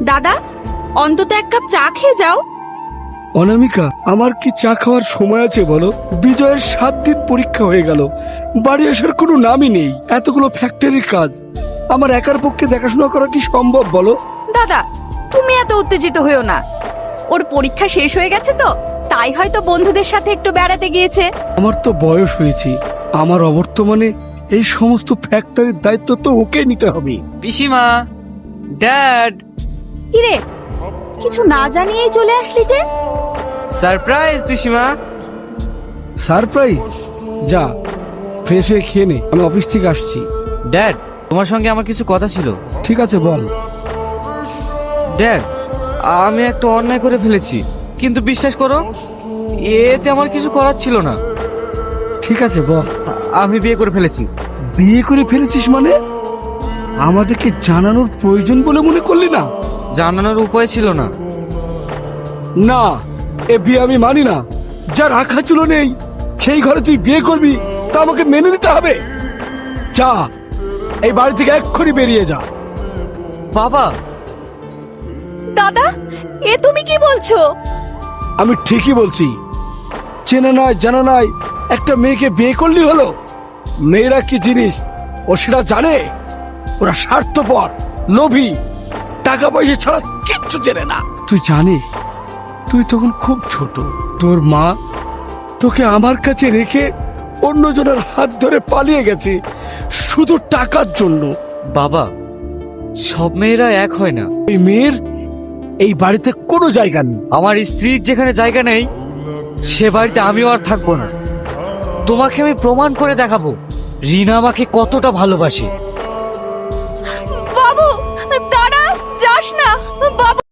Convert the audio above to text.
দাদা, অন্তত এক কাপ চা খেয়ে যাও। অনামিকা, আমার কি চা খাওয়ার সময় আছে বলো? বিজয়ের 7 দিন পরীক্ষা হয়ে গেল, বাড়ি আসার কোনো নামই নেই। এতগুলো ফ্যাক্টরির কাজ আমার একার পক্ষে দেখাশোনা করা কি সম্ভব বলো? দাদা, তুমি এত উত্তেজিত হয়েও না। ওর পরীক্ষা শেষ হয়ে গেছে তো, তাই হয়তো বন্ধুদের সাথে একটু বেড়াতে গিয়েছে। আমার তো বয়স হয়েছে, আমার অবর্তমানে এই সমস্ত ফ্যাক্টরির দায়িত্ব তো ওকে নিতে হবে। পিসিমা, ড্যাড, কিরে, কিছু না জানিয়েই চলে আসলি যে? সারপ্রাইজ পিসিমা। সারপ্রাইজ? যা ফ্রেশ হয়ে খেয়ে নে, আমি অফিস থেকে আসছি। ড্যাড, তোমার সঙ্গে আমার কিছু কথা ছিল। ঠিক আছে, বল। ড্যাড, আমি একটা অন্যায় করে ফেলেছি, কিন্তু বিশ্বাস করো এতে আমার কিছু করার ছিল না। ঠিক আছে, বল। আমি বিয়ে করে ফেলেছি। বিয়ে করে ফেলেছিস মানে? আমাদেরকে জানানোর প্রয়োজন বলে মনে করলি না? জানানোর উপায় ছিল না। না, এ বিয়ে আমি মানি না। যা রাখা ছিল নেই, সেই ঘরে তুই বিয়ে করবি তা আমাকে মেনে নিতে হবে। যা, এই বাড়ি থেকে এক্ষুনি বেরিয়ে যা। বাবা, দাদা, এ তুমি কি বলছো? আমি ঠিকই বলছি। চেনা নয় জানা নয় একটা মেয়েকে বিয়ে করলি হলো? মেয়েরা কি জিনিস ও সেটা জানে? ওরা স্বার্থপর, লোভী, টাকা পয়সা ছাড়া কিচ্ছু চেনে না। তুই জানিস, তুই তখন খুব ছোট, তোর মা তোকে আমার কাছে রেখে অন্যজনের হাত ধরে পালিয়ে গেছে শুধু টাকার জন্য। বাবা, সব মেয়েরা এক হয় না। এই মেয়ের এই বাড়িতে কোনো জায়গা নেই। আমার স্ত্রীর যেখানে জায়গা নেই, সে বাড়িতে আমিও আর থাকবো না। তোমাকে আমি প্রমাণ করে দেখাবো রিনা আমাকে কতটা ভালোবাসে। বাবু, দাঁড়া, যাস না বাবু।